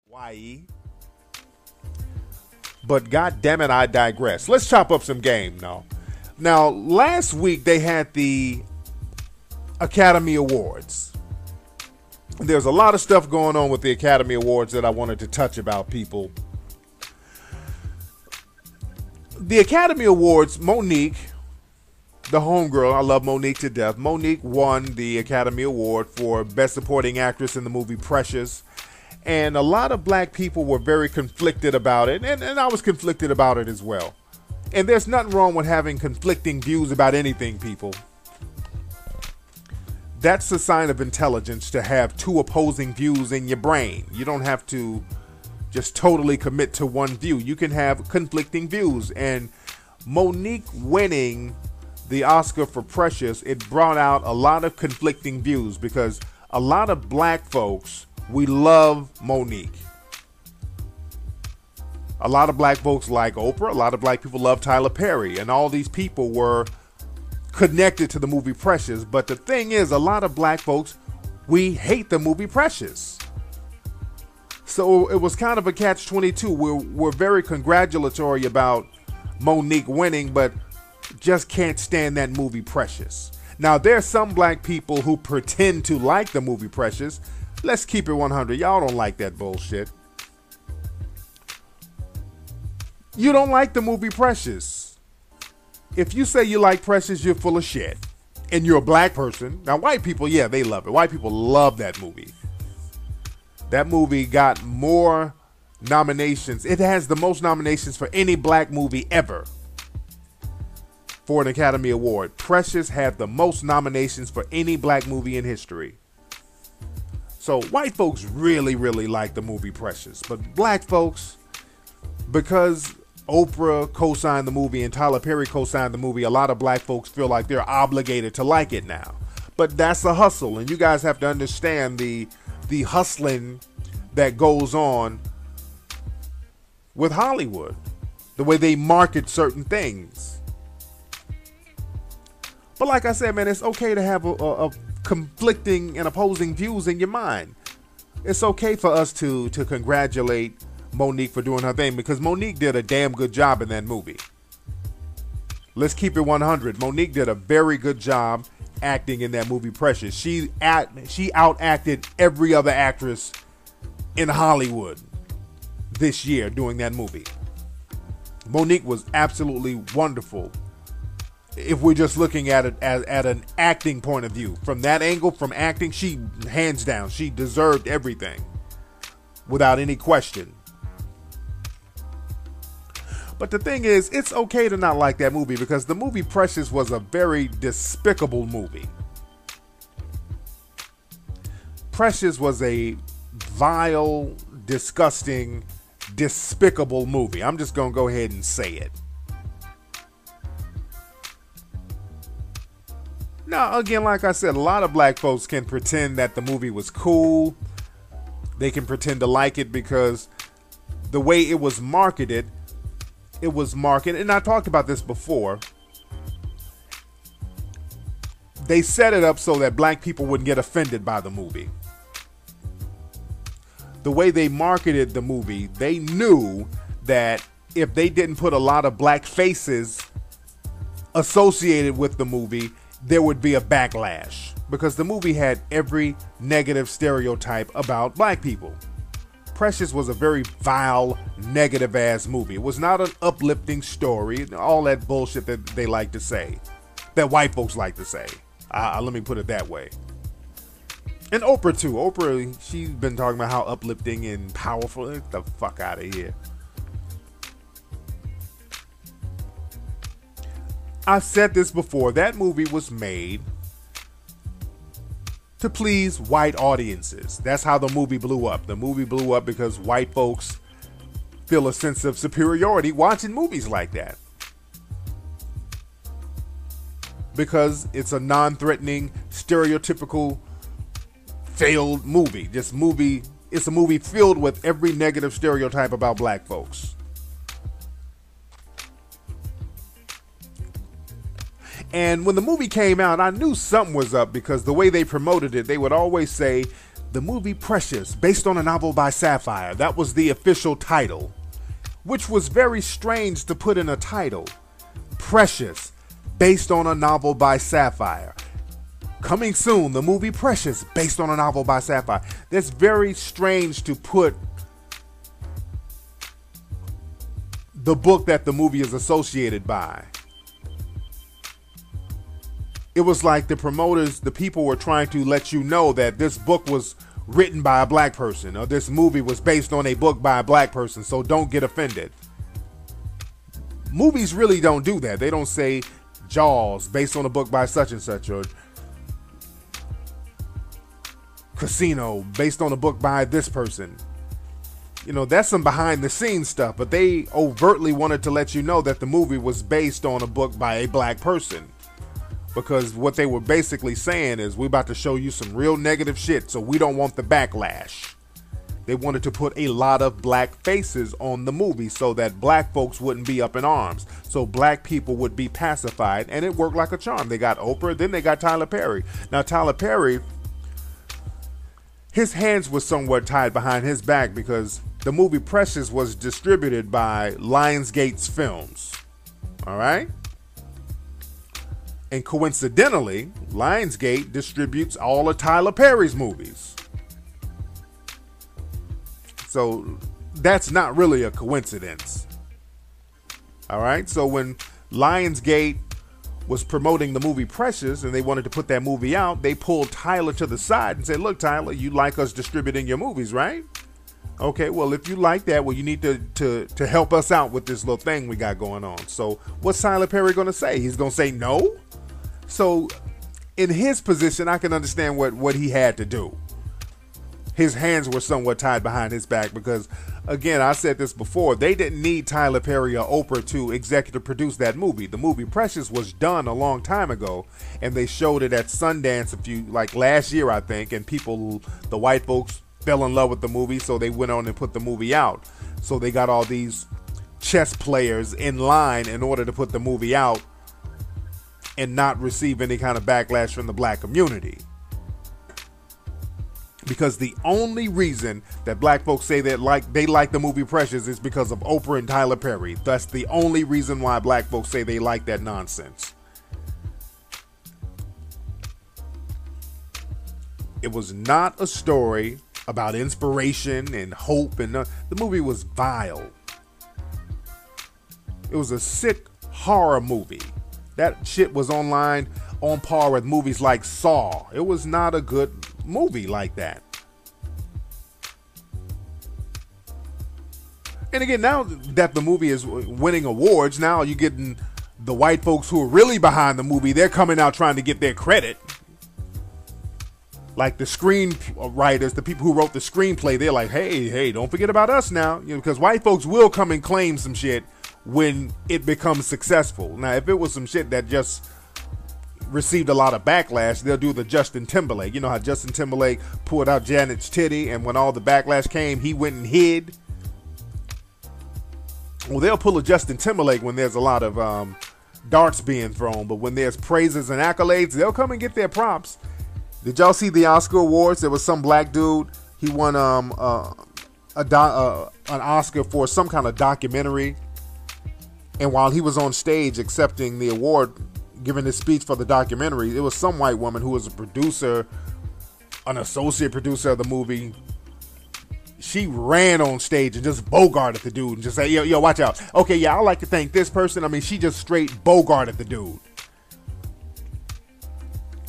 Hawaii. But god damn it, I digress. Let's chop up some game now. Now, last week they had the Academy Awards. There's a lot of stuff going on with the Academy Awards that I wanted to touch about, people. The Academy Awards, Monique, the homegirl, I love Monique to death. Monique won the Academy Award for Best Supporting Actress in the movie Precious. And a lot of black people were very conflicted about it. And I was conflicted about it as well. And there's nothing wrong with having conflicting views about anything, people. That's a sign of intelligence to have two opposing views in your brain. You don't have to just totally commit to one view. You can have conflicting views. And Monique winning the Oscar for Precious, it brought out a lot of conflicting views because a lot of black folks, we love Monique. A lot of black folks like Oprah. A lot of black people love Tyler Perry. And all these people were connected to the movie Precious. But the thing is, a lot of black folks, we hate the movie Precious. So it was kind of a catch-22. We're very congratulatory about Monique winning, but just can't stand that movie Precious. Now, there's some black people who pretend to like the movie Precious. Let's keep it 100. Y'all don't like that bullshit. You don't like the movie Precious. If you say you like Precious, you're full of shit. And you're a black person. Now, white people, yeah, they love it. White people love that movie. That movie got more nominations. It has the most nominations for any black movie ever for an Academy Award. Precious had the most nominations for any black movie in history. So white folks really, really like the movie Precious. But black folks, because Oprah co-signed the movie and Tyler Perry co-signed the movie, a lot of black folks feel like they're obligated to like it now. But that's a hustle, and you guys have to understand the hustling that goes on with Hollywood, the way they market certain things. But like I said, man, it's okay to have a conflicting and opposing views in your mind. It's okay for us to congratulate Monique for doing her thing, because Monique did a damn good job in that movie. Let's keep it 100. Monique did a very good job acting in that movie Precious. She outacted every other actress in Hollywood this year doing that movie. Monique was absolutely wonderful. If we're just looking at it at an acting point of view, from that angle, from acting, she, hands down, she deserved everything without any question. But the thing is, it's okay to not like that movie, because the movie Precious was a very despicable movie. Precious was a vile, disgusting, despicable movie. I'm just going to go ahead and say it. Now, again, like I said, a lot of black folks can pretend that the movie was cool. They can pretend to like it because the way it was marketed, and I talked about this before. They set it up so that black people wouldn't get offended by the movie. The way they marketed the movie, they knew that if they didn't put a lot of black faces associated with the movie, there would be a backlash, because the movie had every negative stereotype about black people. Precious was a very vile, negative ass movie. It was not an uplifting story, all that bullshit that they like to say, that white folks like to say. Let me put it that way. And Oprah too. Oprah, she's been talking about how uplifting and powerful. Get the fuck out of here. I've said this before. That movie was made to please white audiences. That's how the movie blew up. The movie blew up because white folks feel a sense of superiority watching movies like that. Because it's a non-threatening, stereotypical, failed movie. It's a movie filled with every negative stereotype about black folks. And when the movie came out, I knew something was up, because the way they promoted it, they would always say The movie Precious, based on a novel by Sapphire. That was the official title, which was very strange to put in a title. Precious, based on a novel by Sapphire. Coming soon, the movie Precious, based on a novel by Sapphire. That's very strange to put the book that the movie is associated by. It was like the promoters, the people were trying to let you know that this book was written by a black person, or this movie was based on a book by a black person, so don't get offended. Movies really don't do that. They don't say Jaws, based on a book by such and such, or Casino, based on a book by this person. You know, that's some behind the scenes stuff, but they overtly wanted to let you know that the movie was based on a book by a black person. Because what they were basically saying is, we're about to show you some real negative shit, so we don't want the backlash. They wanted to put a lot of black faces on the movie so that black folks wouldn't be up in arms. So black people would be pacified, and it worked like a charm. They got Oprah, then they got Tyler Perry. Now, Tyler Perry, his hands were somewhat tied behind his back because the movie Precious was distributed by Lionsgate's Films. All right? And coincidentally, Lionsgate distributes all of Tyler Perry's movies. So that's not really a coincidence. All right? So when Lionsgate was promoting the movie Precious and they wanted to put that movie out, they pulled Tyler to the side and said, look, Tyler, you like us distributing your movies, right? Okay, well, if you like that, well, you need to help us out with this little thing we got going on. So what's Tyler Perry going to say? He's going to say no? So in his position, I can understand what he had to do. His hands were somewhat tied behind his back because, again, I said this before, they didn't need Tyler Perry or Oprah to executive produce that movie. The movie Precious was done a long time ago, and they showed it at Sundance like last year, I think, and people, the white folks, fell in love with the movie, so they went on and put the movie out. So they got all these chess players in line in order to put the movie out and not receive any kind of backlash from the black community. Because the only reason that black folks say that they like the movie Precious is because of Oprah and Tyler Perry. That's the only reason why black folks say they like that nonsense. It was not a story about inspiration and hope, and the movie was vile. It was a sick horror movie. That shit was on par with movies like Saw. It was not a good movie like that. And again, now that the movie is winning awards, now you're getting the white folks who are really behind the movie. They're coming out trying to get their credit. Like the screenwriters, the people who wrote the screenplay, they're like, hey, don't forget about us now. You know, because white folks will come and claim some shit when it becomes successful. Now, if it was some shit that just received a lot of backlash, they'll do the Justin Timberlake. You know how Justin Timberlake pulled out Janet's titty, and when all the backlash came, he went and hid? Well, they'll pull a Justin Timberlake when there's a lot of darts being thrown, but when there's praises and accolades, they'll come and get their props. Did y'all see the Oscar awards? There was some black dude. He won an Oscar for some kind of documentary. And while he was on stage accepting the award, giving his speech for the documentary, it was some white woman who was a producer, an associate producer of the movie. She ran on stage and just bogarted the dude and just said, yo, watch out. Okay, yeah, I'd like to thank this person. I mean, she just straight bogarted the dude.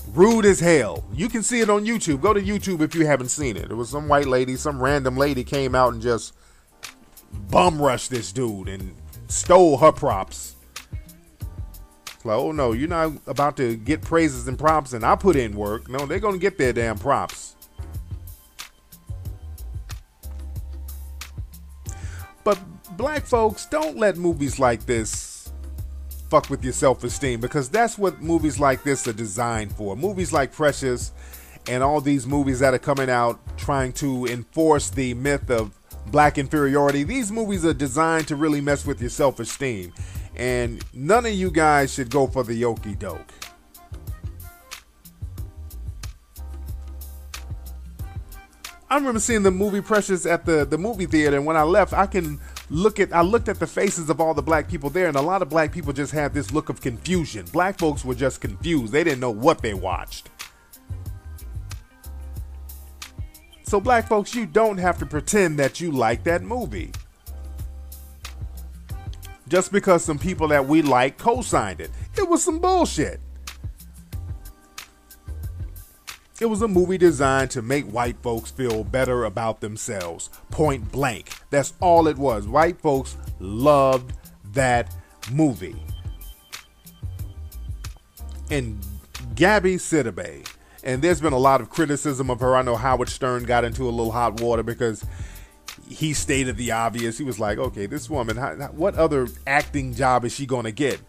Rude as hell. You can see it on YouTube. Go to YouTube if you haven't seen it. It was some white lady, some random lady came out and just bum rushed this dude and stole her props. It's like, oh no, you're not about to get praises and props and I put in work. No, they're going to get their damn props. But black folks, don't let movies like this fuck with your self-esteem, because that's what movies like this are designed for. Movies like Precious and all these movies that are coming out trying to enforce the myth of black inferiority, these movies are designed to really mess with your self-esteem. And none of you guys should go for the okie doke. I remember seeing the movie Precious at the movie theater, and when I left, I looked at the faces of all the black people there, and a lot of black people just had this look of confusion. Black folks were just confused. They didn't know what they watched. So black folks, you don't have to pretend that you like that movie. Just because some people that we like co-signed it. It was some bullshit. It was a movie designed to make white folks feel better about themselves. Point blank. That's all it was. White folks loved that movie. And Gabby Sidibe, and there's been a lot of criticism of her. I know Howard Stern got into a little hot water because he stated the obvious. He was like, okay, this woman, what other acting job is she going to get?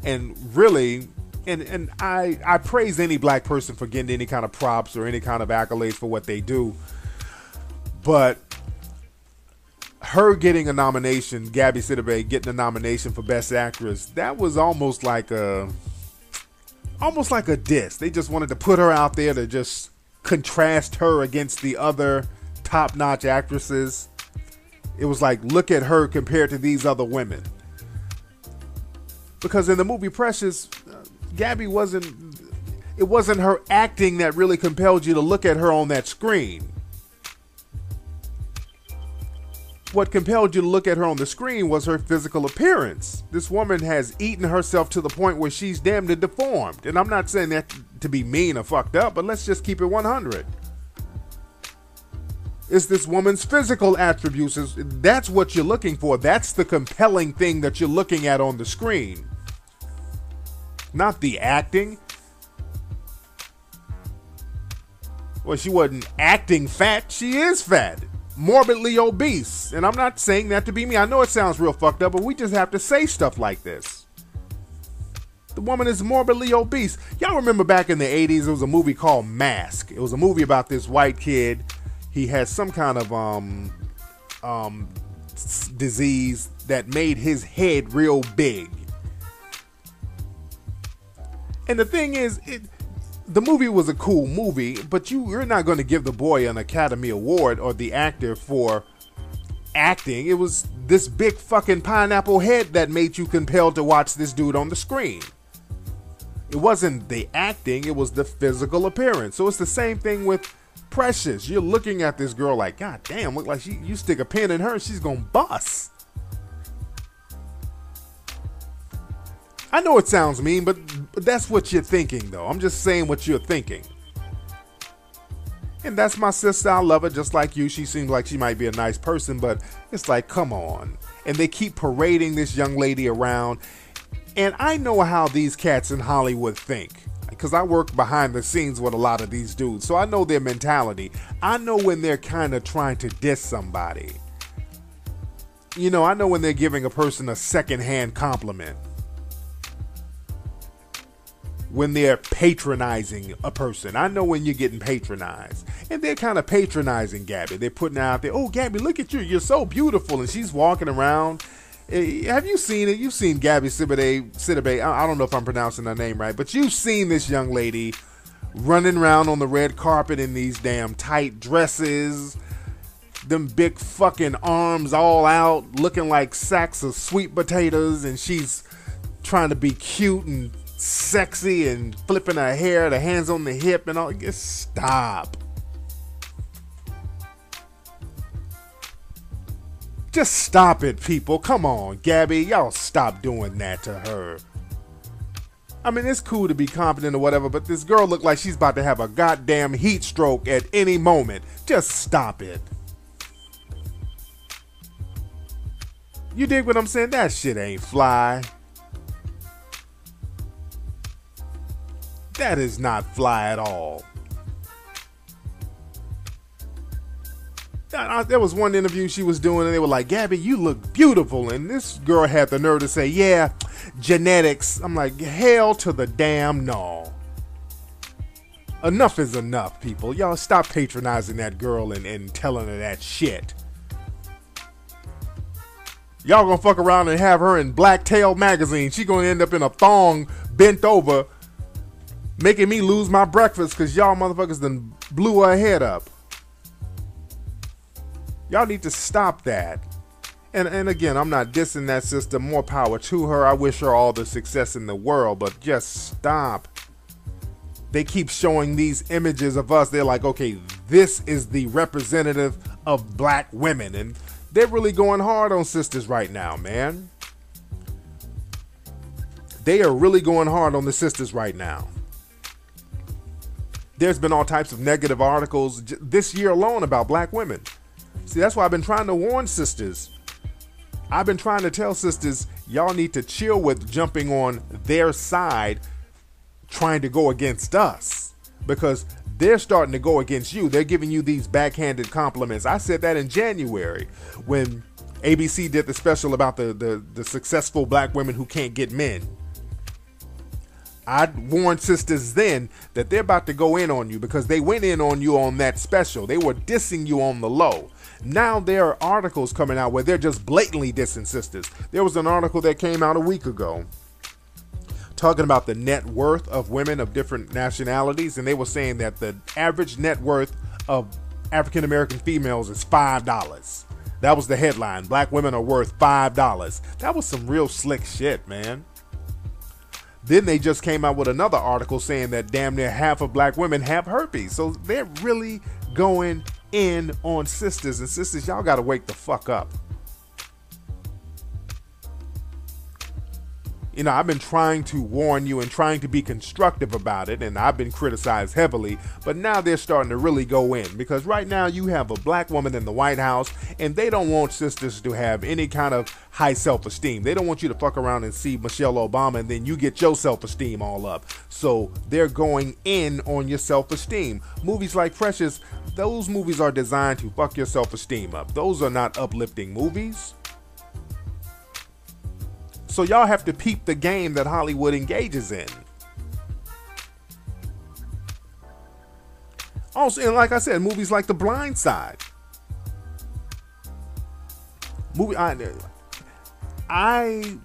And really, and I praise any black person for getting any kind of props or any kind of accolades for what they do. But her getting a nomination, Gabby Sidibe getting a nomination for Best Actress, that was almost like a diss. They just wanted to put her out there to just contrast her against the other top-notch actresses. It was like, look at her compared to these other women. Because in the movie Precious, Gabby it wasn't her acting that really compelled you to look at her on that screen. What compelled you to look at her on the screen was her physical appearance. This woman has eaten herself to the point where she's damn near deformed. And I'm not saying that to be mean or fucked up, but let's just keep it 100. It's this woman's physical attributes. That's what you're looking for. That's the compelling thing that you're looking at on the screen. Not the acting. Well, she wasn't acting fat. She is fat. Morbidly obese. And I'm not saying that to be me. I know it sounds real fucked up, but we just have to say stuff like this. The woman is morbidly obese. Y'all remember back in the 80s, there was a movie called Mask. It was a movie about this white kid. He had some kind of disease that made his head real big. And the thing is, the movie was a cool movie, but you're not going to give the boy an Academy Award or the actor for acting. It was this big fucking pineapple head that made you compelled to watch this dude on the screen. It wasn't the acting, it was the physical appearance. So it's the same thing with Precious. You're looking at this girl like, God damn, look like you stick a pin in her, she's gonna bust. I know it sounds mean, but that's what you're thinking, though. I'm just saying what you're thinking. And that's my sister. I love her just like you. She seems like she might be a nice person, but it's like, come on. And they keep parading this young lady around. And I know how these cats in Hollywood think, because I work behind the scenes with a lot of these dudes. So I know their mentality. I know when they're kind of trying to diss somebody. You know, I know when they're giving a person a secondhand compliment. When they're patronizing a person. I know when you're getting patronized. And they're kind of patronizing Gabby. They're putting out there, oh, Gabby, look at you. You're so beautiful. And she's walking around. Have you seen it? You've seen Gabby Sidibe. I don't know if I'm pronouncing her name right. But you've seen this young lady running around on the red carpet in these damn tight dresses. Them big fucking arms all out. Looking like sacks of sweet potatoes. And she's trying to be cute and sexy and flipping her hair, the hands on the hip and all. Just stop. Just stop it, people. Come on, Gabby. Y'all stop doing that to her. I mean, it's cool to be confident or whatever, but this girl looked like she's about to have a goddamn heat stroke at any moment. Just stop it. You dig what I'm saying? That shit ain't fly. That is not fly at all. There was one interview she was doing and they were like, Gabby, you look beautiful. And this girl had the nerve to say, yeah, genetics. I'm like, hell to the damn no. Enough is enough, people. Y'all stop patronizing that girl and telling her that shit. Y'all gonna fuck around and have her in Blacktail magazine. She gonna end up in a thong bent over, making me lose my breakfast because y'all motherfuckers done blew her head up. Y'all need to stop that. And again, I'm not dissing that sister. More power to her. I wish her all the success in the world, but just stop. They keep showing these images of us. They're like, okay, this is the representative of black women. And they're really going hard on sisters right now, man. They are really going hard on the sisters right now. There's been all types of negative articles this year alone about black women. See, that's why I've been trying to warn sisters. I've been trying to tell sisters, y'all need to chill with jumping on their side, trying to go against us, because they're starting to go against you. They're giving you these backhanded compliments. I said that in January when ABC did the special about the successful black women who can't get men. I warned sisters then that they're about to go in on you because they went in on you on that special. They were dissing you on the low. Now there are articles coming out where they're just blatantly dissing sisters. There was an article that came out a week ago talking about the net worth of women of different nationalities, and they were saying that the average net worth of African American females is $5. That was the headline. Black women are worth $5. That was some real slick shit, man. Then they just came out with another article saying that damn near half of black women have herpes. So they're really going in on sisters. And sisters, y'all got to wake the fuck up. You know, I've been trying to warn you and trying to be constructive about it, and I've been criticized heavily, but now they're starting to really go in, because right now you have a black woman in the White House, and they don't want sisters to have any kind of high self-esteem. They don't want you to fuck around and see Michelle Obama, and then you get your self-esteem all up. So they're going in on your self-esteem. Movies like Precious, those movies are designed to fuck your self-esteem up. Those are not uplifting movies. So y'all have to peep the game that Hollywood engages in. Also, and like I said, movies like The Blind Side. I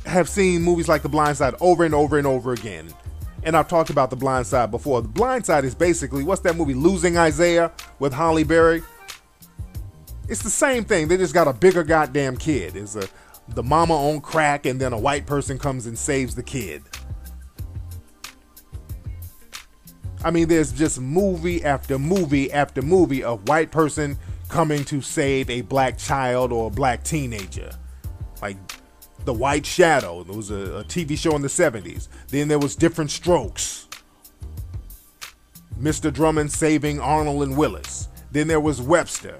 have seen movies like The Blind Side over and over and over again. And I've talked about The Blind Side before. The Blind Side is basically, what's that movie, Losing Isaiah with Halle Berry? It's the same thing. They just got a bigger goddamn kid. It's the mama on crack, and then a white person comes and saves the kid. I mean, there's just movie after movie after movie of white person coming to save a black child or a black teenager. Like The White Shadow. There was a TV show in the 70s. Then there was Different Strokes. Mr. Drummond saving Arnold and Willis. Then there was Webster.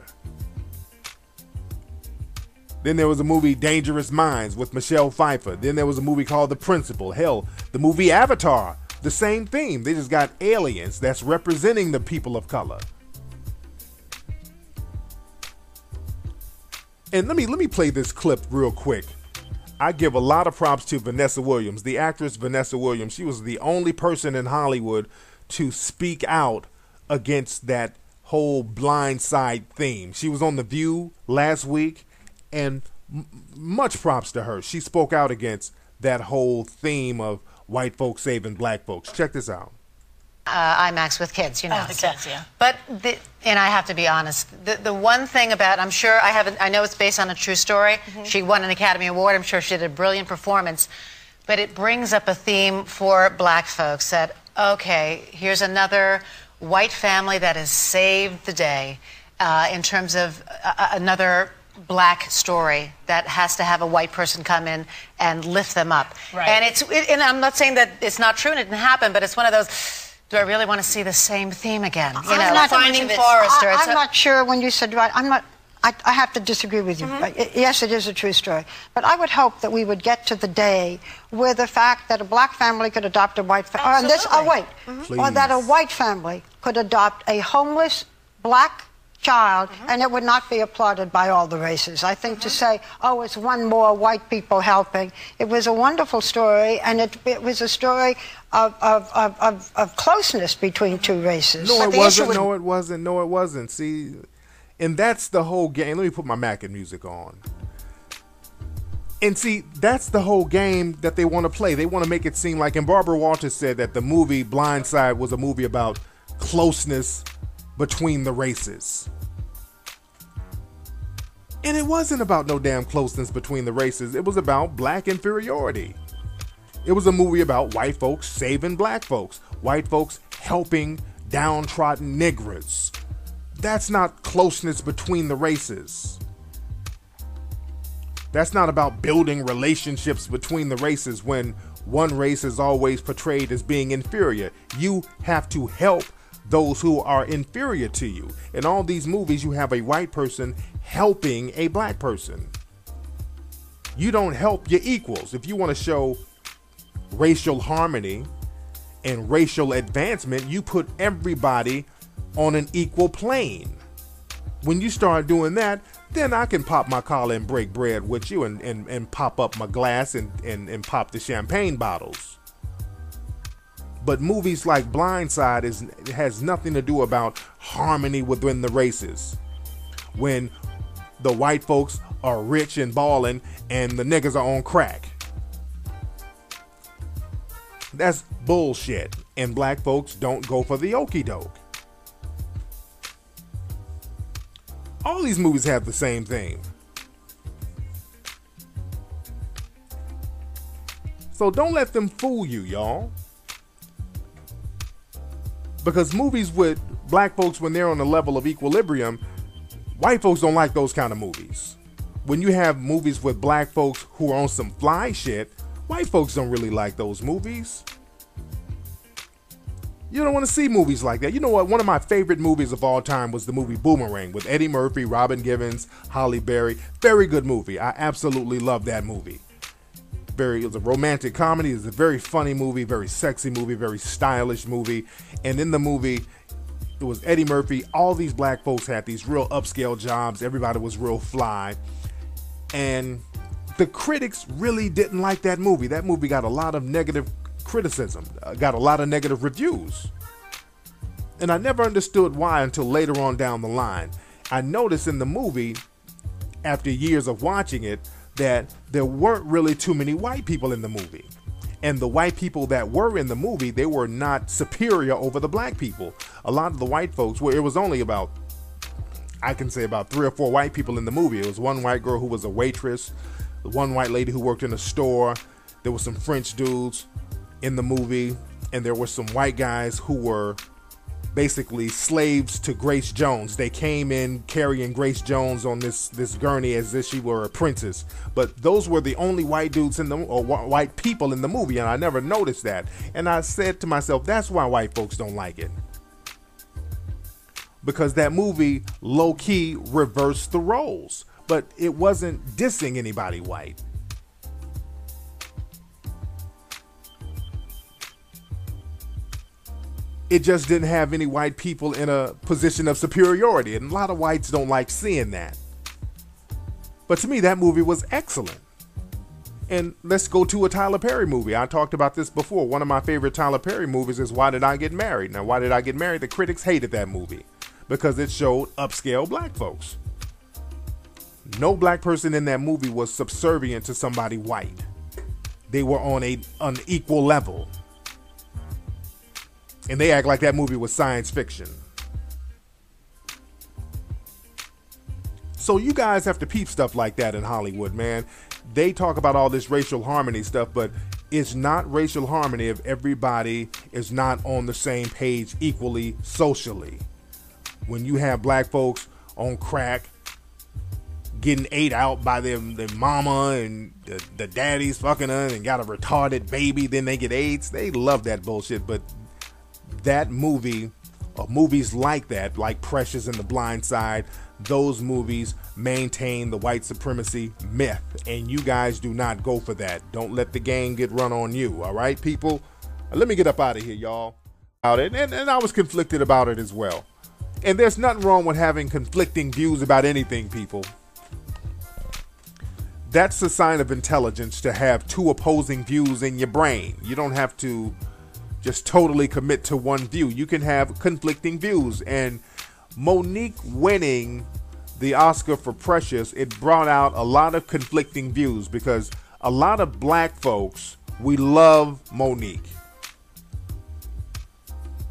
Then there was a movie, Dangerous Minds, with Michelle Pfeiffer. Then there was a movie called The Principal. Hell, the movie Avatar, the same theme. They just got aliens that's representing the people of color. And let me play this clip real quick. I give a lot of props to Vanessa Williams, the actress Vanessa Williams. She was the only person in Hollywood to speak out against that whole Blind Side theme. She was on The View last week. And much props to her. She spoke out against that whole theme of white folks saving black folks. Check this out. IMAX with kids, you know. Oh, the kids, yeah. But and I have to be honest. The one thing about, I'm sure I know it's based on a true story. Mm-hmm. She won an Academy Award. I'm sure she did a brilliant performance. But it brings up a theme for black folks that, okay, here's another white family that has saved the day in terms of another black story that has to have a white person come in and lift them up. Right. And I'm not saying that it's not true and it didn't happen, but it's one of those, do I really want to see the same theme again? You know, not Finding much Forrester. I'm not sure when you said right. I have to disagree with you. Mm-hmm. Yes, it is a true story. But I would hope that we would get to the day where the fact that a black family could adopt a white family, or that a white family could adopt a homeless black child, and it would not be applauded by all the races. I think to say, oh, it's one more white people helping. It was a wonderful story, and it was a story of closeness between two races. No, it wasn't. See, and that's the whole game. Let me put my Mackin music on. And see, that's the whole game that they want to play. They want to make it seem like, and Barbara Walters said that the movie Blind Side was a movie about closeness between the races. And it wasn't about no damn closeness between the races. It was about black inferiority. It was a movie about white folks saving black folks. White folks helping downtrodden niggers. That's not closeness between the races. That's not about building relationships between the races when one race is always portrayed as being inferior. You have to help those who are inferior to you. In all these movies, you have a white person helping a black person. You don't help your equals. If you want to show racial harmony and racial advancement, you put everybody on an equal plane. When you start doing that, then I can pop my collar and break bread with you and pop up my glass and pop the champagne bottles. But movies like Blindside has nothing to do about harmony within the races. When the white folks are rich and balling and the niggas are on crack. That's bullshit. And black folks don't go for the okie doke. All these movies have the same thing. So don't let them fool you, y'all. Because movies with black folks, when they're on a level of equilibrium, white folks don't like those kind of movies. When you have movies with black folks who are on some fly shit, white folks don't really like those movies. You don't want to see movies like that. You know what? One of my favorite movies of all time was the movie Boomerang with Eddie Murphy, Robin Givens, Halle Berry. Very good movie. I absolutely love that movie. It was a romantic comedy. It was a very funny movie, very sexy movie, very stylish movie. And in the movie, it was Eddie Murphy. All these black folks had these real upscale jobs. Everybody was real fly. And the critics really didn't like that movie. That movie got a lot of negative criticism, got a lot of negative reviews. And I never understood why until later on down the line. I noticed in the movie, after years of watching it, that there weren't really too many white people in the movie. And the white people that were in the movie, they were not superior over the black people. A lot of the white folks, it was only about, I can say about 3 or 4 white people in the movie. It was one white girl who was a waitress, one white lady who worked in a store. There were some French dudes in the movie, and there were some white guys who were basically slaves to Grace Jones. They came in carrying Grace Jones on this gurney as if she were a princess. But those were the only white dudes or white people in the movie, and I never noticed that. And I said to myself, that's why white folks don't like it. Because that movie low-key reversed the roles. But it wasn't dissing anybody white. It just didn't have any white people in a position of superiority. And a lot of whites don't like seeing that. But to me, that movie was excellent. And let's go to a Tyler Perry movie. I talked about this before. One of my favorite Tyler Perry movies is Why Did I Get Married? Now, Why Did I Get Married? The critics hated that movie because it showed upscale black folks. No black person in that movie was subservient to somebody white. They were on an equal level. And they act like that movie was science fiction. So you guys have to peep stuff like that in Hollywood, man. They talk about all this racial harmony stuff, but it's not racial harmony if everybody is not on the same page equally socially. When you have black folks on crack, getting ate out by their mama and the daddy's fucking her and got a retarded baby, then they get AIDS. They love that bullshit, but that movie, or movies like that, like Precious and The Blind Side, those movies maintain the white supremacy myth, and you guys do not go for that. Don't let the game get run on you, all right, people? Let me get up out of here, y'all. And I was conflicted about it as well. And there's nothing wrong with having conflicting views about anything, people. That's a sign of intelligence to have 2 opposing views in your brain. You don't have to just totally commit to one view. You can have conflicting views. And Monique winning the Oscar for Precious, it brought out a lot of conflicting views because a lot of black folks, we love Monique.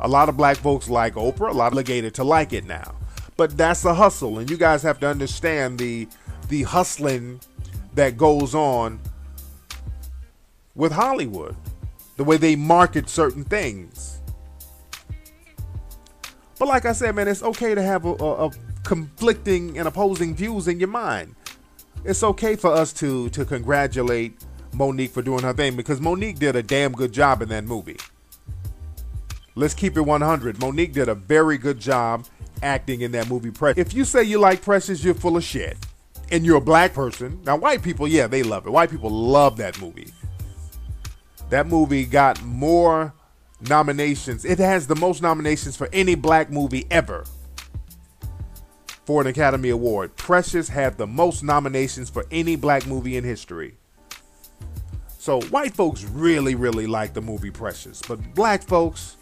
A lot of black folks like Oprah, a lot of obligated to like it now. But that's a hustle, and you guys have to understand the the hustling that goes on with Hollywood, the way they market certain things. But like I said, man, it's okay to have a conflicting and opposing views in your mind. It's okay for us to congratulate Monique for doing her thing, because Monique did a damn good job in that movie. Let's keep it 100. Monique did a very good job acting in that movie, Precious. If you say you like Precious, you're full of shit. And you're a black person. Now, white people, yeah, they love it. White people love that movie. That movie got more nominations. It has the most nominations for any black movie ever for an Academy Award. Precious had the most nominations for any black movie in history. So white folks really, really like the movie Precious. But black folks,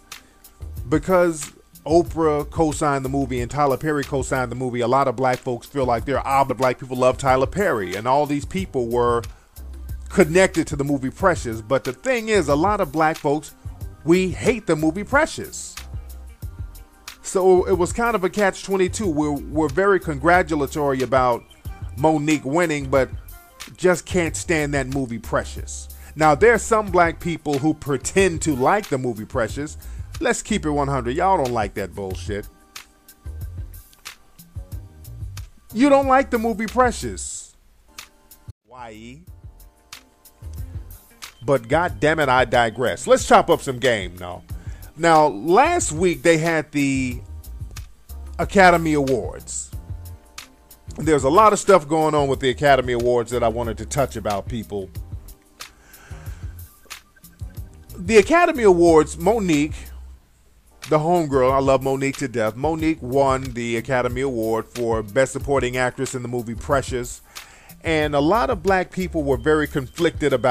because Oprah co-signed the movie and Tyler Perry co-signed the movie, a lot of black folks feel like they're obligated. Black people love Tyler Perry, and all these people were connected to the movie Precious. But the thing is, a lot of black folks, we hate the movie Precious. So it was kind of a catch-22. We're very congratulatory about Monique winning, but just can't stand that movie Precious. Now, there's some black people who pretend to like the movie Precious. Let's keep it 100. Y'all don't like that bullshit. You don't like the movie Precious. Why? But God damn it, I digress. Let's chop up some game now. Now, last week they had the Academy Awards. There's a lot of stuff going on with the Academy Awards that I wanted to touch about, people. The Academy Awards, Monique, the homegirl, I love Monique to death. Monique won the Academy Award for Best Supporting Actress in the movie Precious. And a lot of black people were very conflicted about